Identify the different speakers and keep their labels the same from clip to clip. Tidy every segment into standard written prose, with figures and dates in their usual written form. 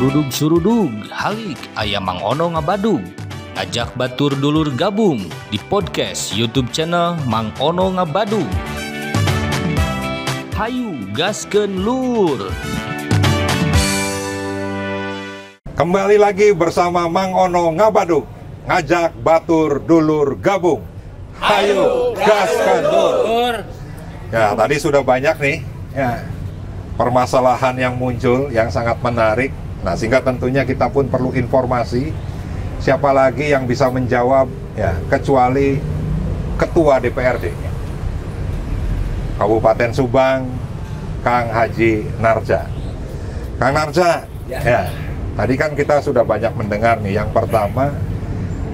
Speaker 1: Surudug halik aya Mang Ono ngabadug. Ajak batur dulur gabung di podcast YouTube channel Mang Ono ngabadug. Hayu gaskeun lur.
Speaker 2: Kembali lagi bersama Mang Ono ngabadug, ngajak batur dulur gabung. Hayu gaskeun lur. Ya, tadi sudah banyak nih ya permasalahan yang muncul yang sangat menarik. Nah, sehingga tentunya kita pun perlu informasi siapa lagi yang bisa menjawab ya kecuali Ketua DPRD Kabupaten Subang, Kang Haji Narja. Kang Narja, ya, tadi kan kita sudah banyak mendengar nih. Yang pertama,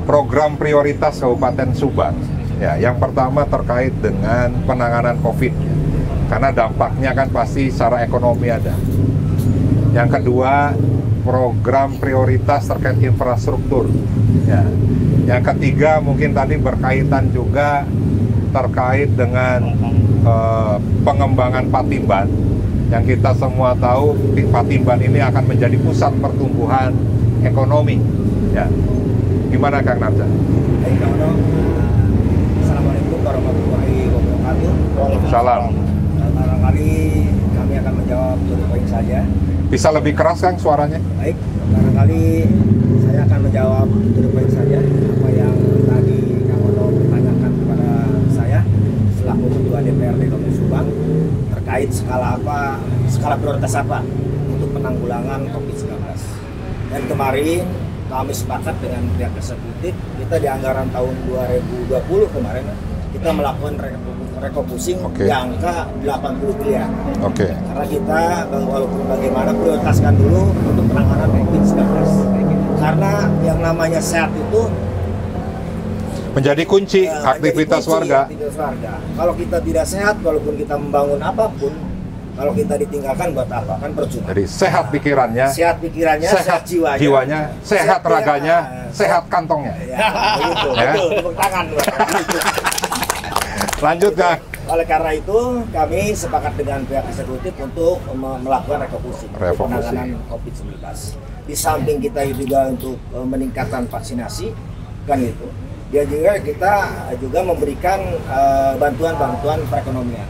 Speaker 2: program prioritas Kabupaten Subang. Ya, yang pertama terkait dengan penanganan COVID. Karena dampaknya kan pasti secara ekonomi ada. Yang kedua, program prioritas terkait infrastruktur. Ya. Yang ketiga, mungkin tadi berkaitan juga terkait dengan pengembangan Patimban. Yang kita semua tahu, Patimban ini akan menjadi pusat pertumbuhan ekonomi. Ya. Gimana Kang Narja?
Speaker 3: Assalamualaikum warahmatullahi wabarakatuh.
Speaker 2: Waalaikumsalam.
Speaker 3: Barangkali kami akan menjawab to the point saja.
Speaker 2: Bisa lebih keras Kang suaranya?
Speaker 3: Baik, barangkali saya akan menjawab to the point saja apa yang tadi Kang Ono bertanyakan kepada saya selaku Ketua DPRD Kabupaten Subang terkait skala prioritas apa untuk penanggulangan COVID-19. Dan kemarin kami sepakat dengan pihak eksekutif, kita di anggaran tahun 2020 kemarin kita melakukan refocusing di angka 80 miliar. Karena kita walaupun bagaimana prioritaskan dulu untuk penanganan COVID-19. Karena yang namanya sehat itu
Speaker 2: menjadi kunci aktivitas warga.
Speaker 3: Kalau kita tidak sehat, walaupun kita membangun apapun, kalau kita ditinggalkan buat apa? Kan percuma.
Speaker 2: Jadi sehat pikirannya, sehat jiwanya, sehat raganya, sehat kantongnya.
Speaker 3: Ya, begitu.
Speaker 2: Ya.
Speaker 3: Betul, tepuk tangan.
Speaker 2: Lanjut Kang.
Speaker 3: Oleh karena itu, kami sepakat dengan pihak eksekutif untuk melakukan refocusing penanganan COVID-19. Di samping kita juga untuk meningkatkan vaksinasi, kan itu. Kita juga memberikan bantuan-bantuan perekonomian.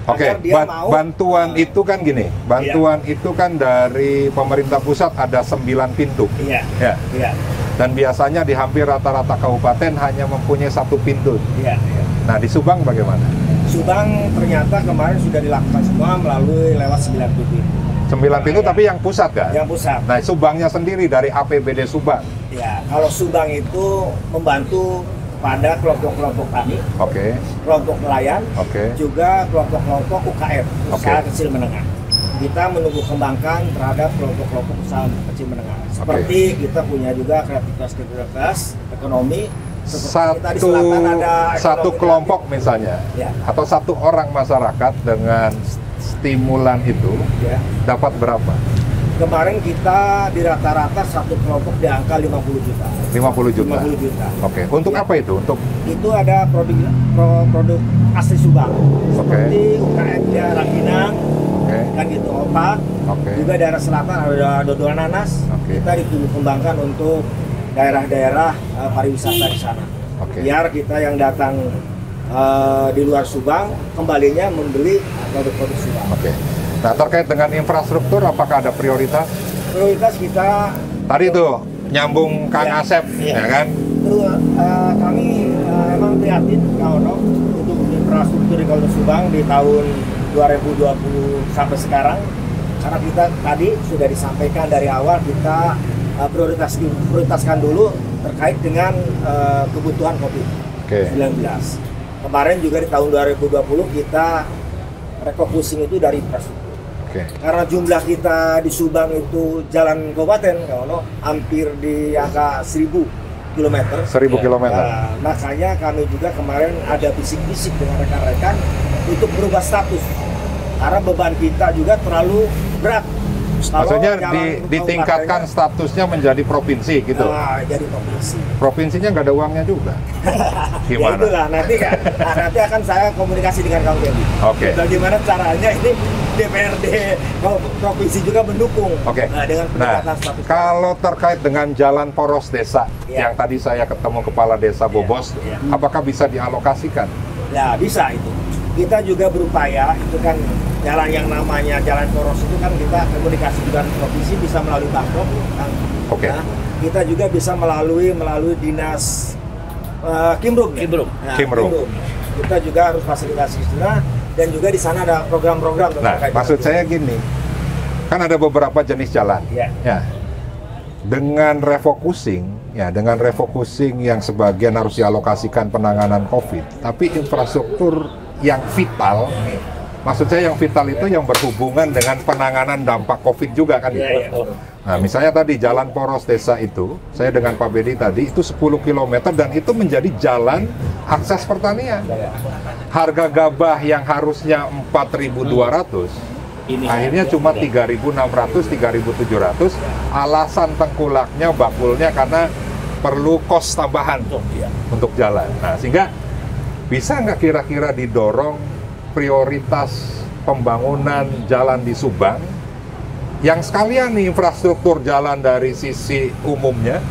Speaker 2: Bantuan itu kan gini, bantuan itu kan dari pemerintah pusat ada 9 pintu.
Speaker 3: Iya.
Speaker 2: Dan biasanya di hampir rata-rata kabupaten hanya mempunyai 1 pintu.
Speaker 3: Iya.
Speaker 2: Nah, di Subang bagaimana?
Speaker 3: Subang ternyata kemarin sudah dilakukan semua melalui lewat 9 pintu.
Speaker 2: 9 pintu tapi yang pusat kan?
Speaker 3: Yang pusat.
Speaker 2: Nah, Subangnya sendiri dari APBD Subang.
Speaker 3: Ya, kalau Subang itu membantu pada kelompok-kelompok kami, kelompok nelayan, juga kelompok-kelompok UKM, usaha kecil menengah. Kita menunggu kembangkan terhadap kelompok-kelompok usaha kecil menengah. Seperti kita punya juga kreativitas ekonomi.
Speaker 2: Satu kelompok misalnya, atau satu orang masyarakat dengan stimulan itu dapat berapa?
Speaker 3: Kemarin kita di rata-rata satu kelompok di angka 50 juta.
Speaker 2: 50 juta. Untuk apa itu?
Speaker 3: Itu ada produk asli Subang. Seperti UKM Rangginang, kan gitu, opak. Juga daerah selatan ada dodol nanas. Kita kembangkan untuk daerah-daerah pariwisata di sana. Biar kita yang datang di luar Subang kembalinya membeli produk-produk Subang.
Speaker 2: Nah, terkait dengan infrastruktur, apakah ada prioritas?
Speaker 3: Prioritas kita
Speaker 2: tadi tuh nyambung Kang Asep, ya kan?
Speaker 3: Kami emang prihatin Kang Ono untuk infrastruktur di Kabupaten Subang di tahun 2020 sampai sekarang. Karena kita tadi sudah disampaikan dari awal kita prioritaskan dulu terkait dengan kebutuhan COVID-19. Kemarin juga di tahun 2020 kita refocusing itu dari infrastruktur. Karena jumlah kita di Subang itu jalan kabupaten, kalau hampir di angka 1000 km.
Speaker 2: 1000 km.
Speaker 3: Makanya kami juga kemarin ada bisik-bisik dengan rekan-rekan untuk berubah status. Karena beban kita juga terlalu berat
Speaker 2: Maksudnya ditingkatkan statusnya menjadi provinsi gitu.
Speaker 3: Jadi provinsi.
Speaker 2: Provinsinya nggak ada uangnya juga. Gimana?
Speaker 3: Ya itulah nanti akan saya komunikasi dengan Kang Dendi.
Speaker 2: Oke.
Speaker 3: Bagaimana caranya ini DPRD provinsi juga mendukung dengan peningkatan status.
Speaker 2: Kalau terkait dengan jalan poros desa yang tadi saya ketemu kepala desa Bobos, apakah bisa dialokasikan?
Speaker 3: Ya bisa itu. Kita juga berupaya, itu kan jalan yang namanya jalan poros itu kan kita komunikasi dengan provinsi bisa melalui Bangkok.
Speaker 2: Oke.
Speaker 3: Nah, kita juga bisa melalui dinas Kimrum.
Speaker 2: Kimrum.
Speaker 3: Kita juga harus fasilitasi sana dan juga di sana ada program-program.
Speaker 2: Nah, maksud saya gini, kan ada beberapa jenis jalan. Ya. Dengan refocusing yang sebagian harus dialokasikan penanganan COVID, tapi infrastruktur yang vital, maksud saya yang vital itu yang berhubungan dengan penanganan dampak COVID juga kan. Nah, misalnya tadi jalan poros desa itu, saya dengan Pak Bedi tadi, itu 10 km dan itu menjadi jalan akses pertanian. Harga gabah yang harusnya 4.200, akhirnya cuma 3.600, 3.700, alasan tengkulaknya, bakulnya karena perlu kos tambahan untuk jalan. Nah, sehingga bisa nggak kira-kira didorong prioritas pembangunan jalan di Subang yang sekalian nih infrastruktur jalan dari sisi umumnya,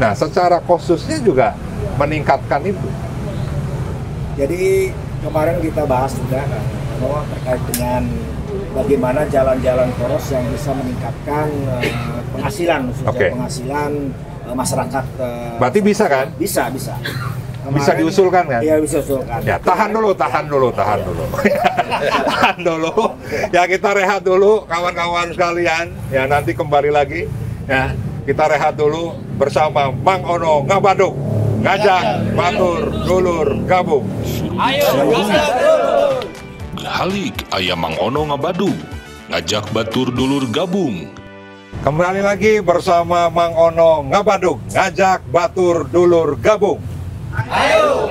Speaker 2: nah secara khususnya juga meningkatkan itu.
Speaker 3: Jadi kemarin kita bahas juga bahwa terkait dengan bagaimana jalan-jalan poros yang bisa meningkatkan penghasilan, khususnya penghasilan masyarakat.
Speaker 2: Berarti bisa kan?
Speaker 3: Bisa. Kemarin,
Speaker 2: bisa diusulkan kan?
Speaker 3: Iya, bisa diusulkan.
Speaker 2: Ya, tahan dulu. Tahan dulu. Ya, kita rehat dulu kawan-kawan sekalian. Ya, nanti kembali lagi. Ya, kita rehat dulu bersama Mang Ono Ngabadug, ngajak batur dulur gabung.
Speaker 1: Ayo, Halik aya Mang Ono Ngabadug, ngajak batur dulur gabung.
Speaker 2: Kembali lagi bersama Mang Ono Ngabadug, ngajak batur dulur gabung.
Speaker 4: Ayo,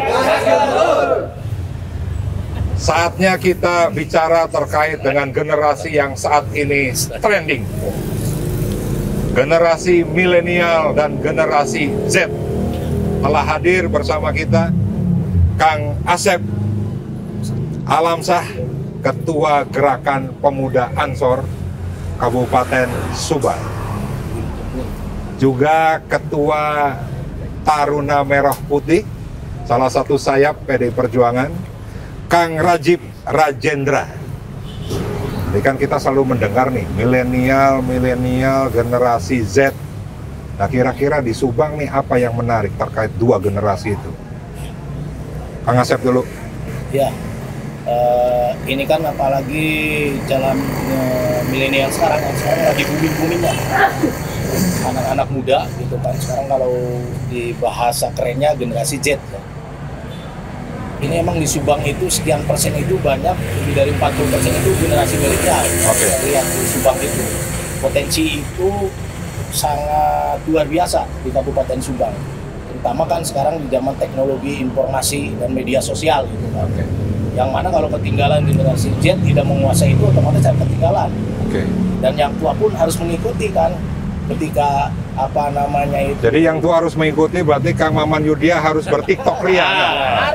Speaker 2: saatnya kita bicara terkait dengan generasi yang saat ini trending. Generasi milenial dan generasi Z. Telah hadir bersama kita Kang Asep Alamsah, Ketua Gerakan Pemuda Ansor Kabupaten Subang. Juga Ketua Taruna Merah Putih, salah satu sayap PD Perjuangan, Kang Rajib Rajendra. Jadi kan kita selalu mendengar nih, milenial, generasi Z. Nah, kira-kira di Subang nih apa yang menarik terkait dua generasi itu? Kang Asep dulu.
Speaker 4: Ya, ini kan apalagi jalan milenial sekarang lagi booming-boomingnya. Anak-anak muda gitu kan, sekarang kalau di bahasa kerennya generasi Z ya. Ini emang di Subang itu sekian persen itu banyak, lebih dari 40% itu generasi milenial. Yang di Subang itu potensi itu sangat luar biasa di Kabupaten Subang, terutama kan sekarang di zaman teknologi informasi dan media sosial gitu kan. Yang mana kalau ketinggalan generasi Z tidak menguasai itu, otomatis akan ketinggalan. Dan yang tua pun harus mengikuti kan, ketika apa namanya itu.
Speaker 2: Jadi yang tua harus mengikuti, berarti Kang Maman Yudhya harus bertiktok ria.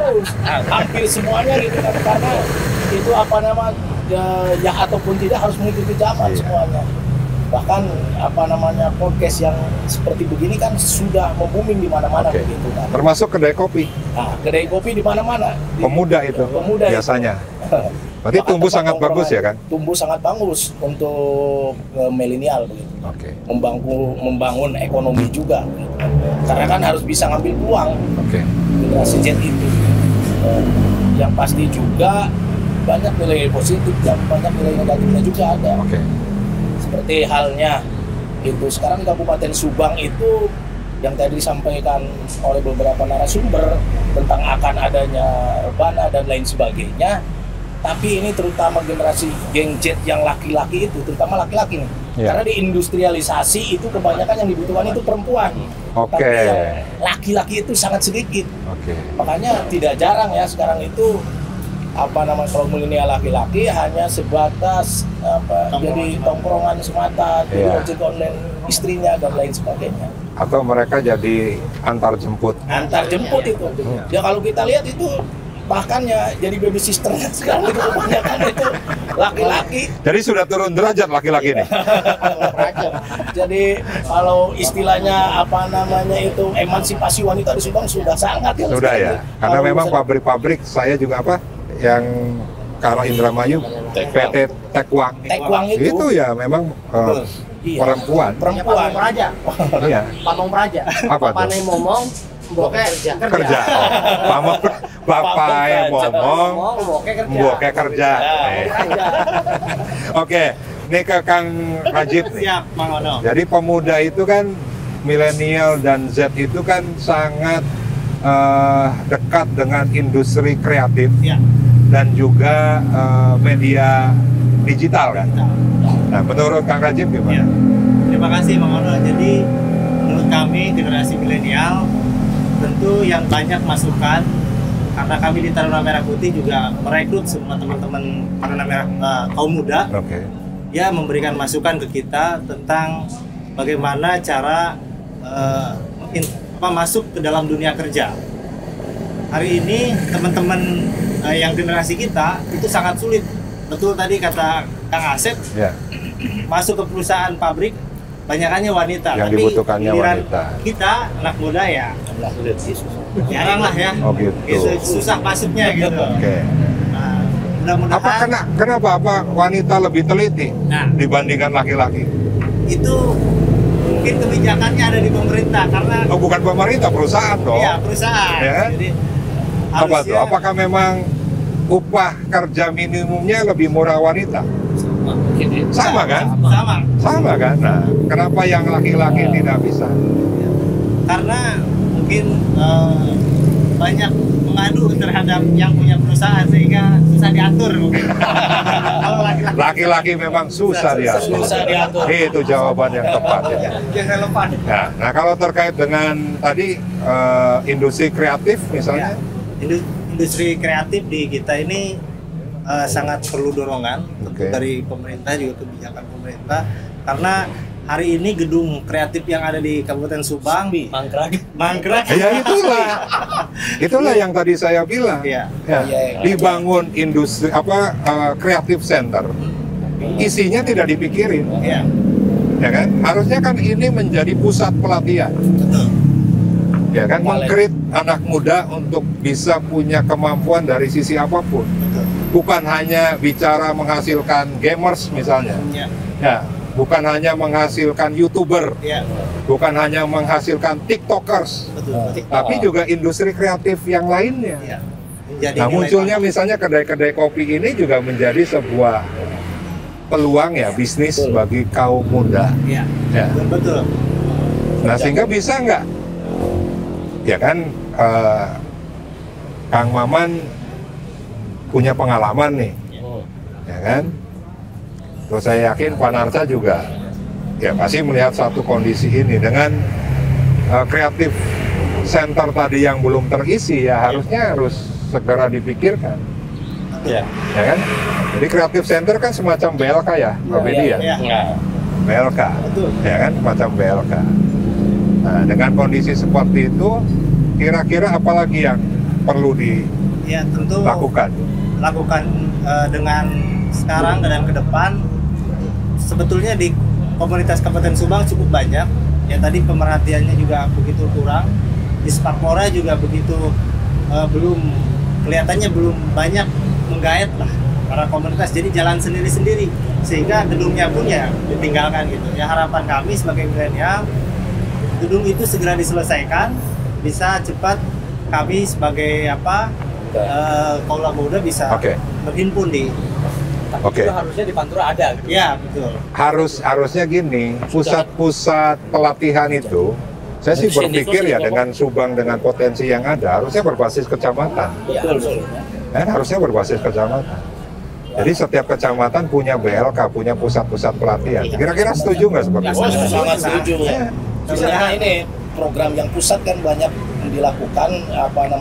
Speaker 4: Harus, hampir semuanya gitu kan, karena itu apa namanya ya ataupun tidak harus mengikuti zaman semuanya. Bahkan apa namanya podcast yang seperti begini kan sudah booming di mana-mana gitu kan.
Speaker 2: Termasuk kedai kopi.
Speaker 4: Nah, kedai kopi di mana-mana.
Speaker 2: Pemuda itu biasanya. Berarti tumbuh sangat bagus ya kan?
Speaker 4: Tumbuh sangat bagus untuk milenial begitu. Membangun ekonomi juga. Gitu. Karena kan harus bisa ngambil peluang. Generasi Z itu. Yang pasti juga banyak nilai positif dan banyak nilai negatifnya juga ada. Seperti halnya itu sekarang Kabupaten Subang itu yang tadi disampaikan oleh beberapa narasumber tentang akan adanya rebana dan lain sebagainya. Tapi ini terutama generasi Gen Z yang laki-laki itu, terutama laki-laki nih. Karena di industrialisasi itu kebanyakan yang dibutuhkan itu perempuan. Tapi yang laki-laki itu sangat sedikit. Makanya tidak jarang ya sekarang itu kalau milenial laki-laki hanya sebatas jadi tongkrongan semata, jadi ojek online istrinya dan lain sebagainya.
Speaker 2: Atau mereka jadi antar jemput.
Speaker 4: Antar jemput itu. Ya kalau kita lihat itu bahkan ya jadi baby sister sekarang itu kebanyakan itu laki-laki.
Speaker 2: Jadi sudah turun derajat laki-laki nih.
Speaker 4: Jadi kalau istilahnya itu emansipasi wanita di Subang sudah sangat ya.
Speaker 2: Sudah ya. Karena memang pabrik-pabrik saya juga yang Karo Indramayu, PT Tekwang itu ya memang perempuan. Iya.
Speaker 5: Pamong Praja.
Speaker 2: Apa tuh?
Speaker 5: Panai momong, mboke
Speaker 2: kerja. Bapak yang ngomong, mboke kerja. Oke, ini ke Kang Rajib nih.
Speaker 5: Siap, Mang Ono.
Speaker 2: Jadi pemuda itu kan milenial dan Z itu kan sangat dekat dengan industri kreatif dan juga media digital kan. Nah, menurut Kang Rajib gimana?
Speaker 5: Ya. Terima kasih Mang Ono. Jadi menurut kami generasi milenial tentu yang banyak masukan, karena kami di Taruna Merah Putih juga merekrut semua teman-teman Taruna Merah kaum muda. Ya, memberikan masukan ke kita tentang bagaimana cara masuk ke dalam dunia kerja. Hari ini teman-teman yang generasi kita itu sangat sulit. Betul tadi kata Kang Asep, masuk ke perusahaan pabrik banyakannya wanita.
Speaker 2: Yang
Speaker 5: tapi
Speaker 2: dibutuhkannya wanita.
Speaker 5: Kita anak muda ya jarang lah ya.
Speaker 2: Oh gitu.
Speaker 5: Susah masuknya gitu.
Speaker 2: Oke.
Speaker 5: Nah, mudah-mudahan
Speaker 2: Kenapa wanita lebih teliti dibandingkan laki-laki?
Speaker 5: Itu mungkin kebijakannya ada di pemerintah, karena
Speaker 2: bukan pemerintah, perusahaan dong.
Speaker 5: Iya, perusahaan.
Speaker 2: Ya?
Speaker 5: Jadi
Speaker 2: apa tuh? Apakah memang upah kerja minimumnya lebih murah wanita? Sama kan? Sama kan? Nah, kenapa yang laki-laki tidak bisa?
Speaker 5: Karena mungkin banyak mengadu terhadap yang punya perusahaan sehingga susah diatur mungkin. Kalau
Speaker 2: laki-laki memang susah diatur. Itu jawaban yang tepat ya.
Speaker 5: Yang relevan.
Speaker 2: Nah, kalau terkait dengan tadi industri kreatif misalnya,
Speaker 5: industri kreatif di kita ini sangat perlu dorongan dari pemerintah, juga kebijakan pemerintah, karena hari ini gedung kreatif yang ada di Kabupaten Subang mangkrak.
Speaker 2: Ya itulah yang tadi saya bilang. Dibangun industri kreatif center, isinya tidak dipikirin. Ya kan? Harusnya kan ini menjadi pusat pelatihan. Ya kan, mengkreat anak muda untuk bisa punya kemampuan dari sisi apapun. Bukan hanya bicara menghasilkan gamers misalnya. Ya, bukan hanya menghasilkan YouTuber. Bukan hanya menghasilkan TikTokers. Tapi juga industri kreatif yang lainnya. Nah, munculnya misalnya kedai-kedai kopi ini juga menjadi sebuah peluang ya bisnis bagi kaum muda.
Speaker 5: Betul.
Speaker 2: Nah, sehingga bisa nggak? Ya kan, Kang Maman punya pengalaman nih, ya kan? Terus saya yakin Pak Narca juga, ya pasti melihat satu kondisi ini dengan kreatif center tadi yang belum terisi, ya harusnya harus segera dipikirkan, ya kan? Jadi kreatif center kan semacam BLK ya, Pak Bedi ya? BLK, ya kan? Semacam BLK. Nah, dengan kondisi seperti itu, kira-kira apa lagi yang perlu dilakukan? Dengan
Speaker 5: sekarang dan ke depan, sebetulnya di komunitas Kabupaten Subang cukup banyak. Ya tadi pemerhatiannya juga begitu kurang. Di Spakpora juga begitu kelihatannya belum banyak menggait lah para komunitas. Jadi jalan sendiri-sendiri, sehingga gedungnya pun ya ditinggalkan gitu. Ya harapan kami sebagai milenial, gedung itu segera diselesaikan, bisa cepat kami sebagai kaula muda bisa berhimpun di.
Speaker 3: Itu harusnya di Pantura ada. Gitu.
Speaker 5: Ya betul.
Speaker 2: Harusnya gini, pusat-pusat pelatihan itu, saya sih berpikir ya dengan Subang dengan potensi yang ada, harusnya berbasis kecamatan. Harusnya berbasis kecamatan. Jadi setiap kecamatan punya BLK, punya pusat-pusat pelatihan. Kira-kira setuju nggak seperti itu?
Speaker 4: Sangat setuju. Misalnya ini program yang pusat kan banyak dilakukan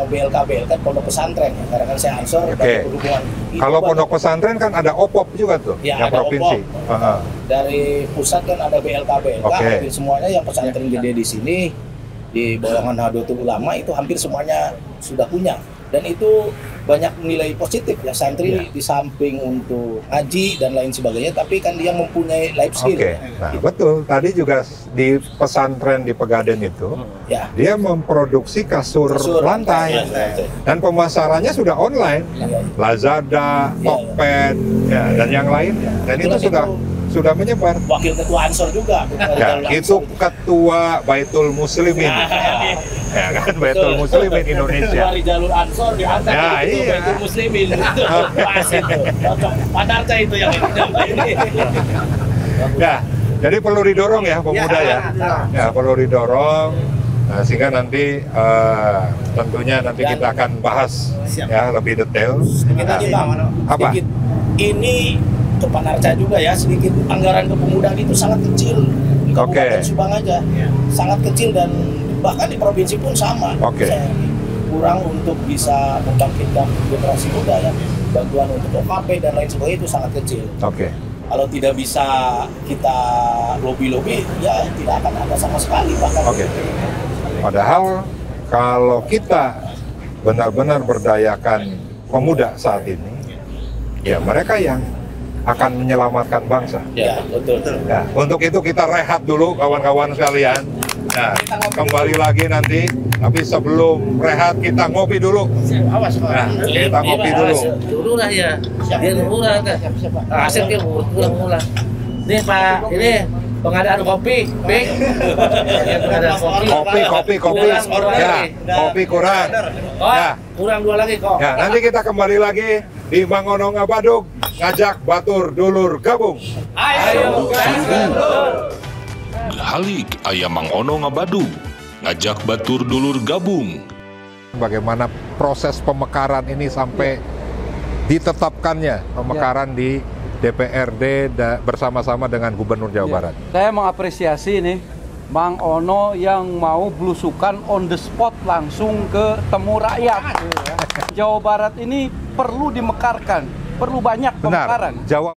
Speaker 4: BLK pondok pesantren ya. Karena kan saya ansor dari perhubungan.
Speaker 2: Kalau pondok pesantren kan ada OPOP juga tuh,
Speaker 4: ya,
Speaker 2: yang
Speaker 4: ada
Speaker 2: provinsi.
Speaker 4: Dari pusat kan ada BLK, hampir semuanya yang pesantren gede di sini di bawah Nahdlatul Ulama itu hampir semuanya sudah punya. Dan itu banyak nilai positif ya, santri di samping untuk ngaji dan lain sebagainya, tapi kan dia mempunyai life skill.
Speaker 2: Nah, betul. Tadi juga di pesantren di Pegadaian itu, dia memproduksi kasur lantai. Dan pemasarannya sudah online. Lazada, Tokped, dan yang lainnya. Dan itu sudah menyebar.
Speaker 4: Wakil ketua Ansor juga.
Speaker 2: Itu ketua Baitul Muslimin. Ya kan, Baitul Muslimin Indonesia.
Speaker 4: Dari jalur Ansor diangkat ke Baitul Muslimin. Pas itu. Pak Narca itu yang ini.
Speaker 2: Ya, jadi perlu didorong ya pemuda ya. Perlu didorong. Nah, sehingga nanti tentunya nanti kita akan bahas ya lebih detail. Apa?
Speaker 4: Ini ke Pak Narca juga ya, sedikit anggaran kepemudaan itu sangat kecil di Kabupaten Subang aja, sangat kecil, dan bahkan di provinsi pun sama. Kurang untuk bisa membangkitkan generasi muda ya, bantuan untuk OKP dan lain sebagainya itu sangat kecil. Kalau tidak bisa kita lobby ya tidak akan ada sama sekali bahkan.
Speaker 2: Padahal kalau kita benar-benar berdayakan pemuda saat ini, ya mereka yang akan menyelamatkan bangsa.
Speaker 4: Ya, betul.
Speaker 2: Nah, untuk itu kita rehat dulu kawan-kawan sekalian. Nah, kembali lagi nanti. Tapi sebelum rehat kita ngopi dulu. Nah, kita ngopi dulu.
Speaker 6: Dulu lah ya. Dia murah kan. Hasil dia murah. Nih Pak, ini pengadaan kopi, Pik. Pengadaan kopi.
Speaker 2: Kopi. Ya, kopi kurang.
Speaker 6: Ya, kurang 2 lagi kok.
Speaker 2: Ya, nanti kita kembali lagi di Mang Ono Ngabadug, ngajak batur dulur gabung.
Speaker 6: Ayo,
Speaker 1: Halik aya Mang Ono Ngabadug, ngajak batur dulur gabung.
Speaker 2: Bagaimana proses pemekaran ini sampai ditetapkannya pemekaran di DPRD bersama-sama dengan Gubernur Jawa Barat.
Speaker 7: Saya mengapresiasi nih Mang Ono yang mau belusukan on the spot langsung ke temu rakyat. Jawa Barat ini perlu dimekarkan, perlu banyak pemekaran.
Speaker 2: Jawa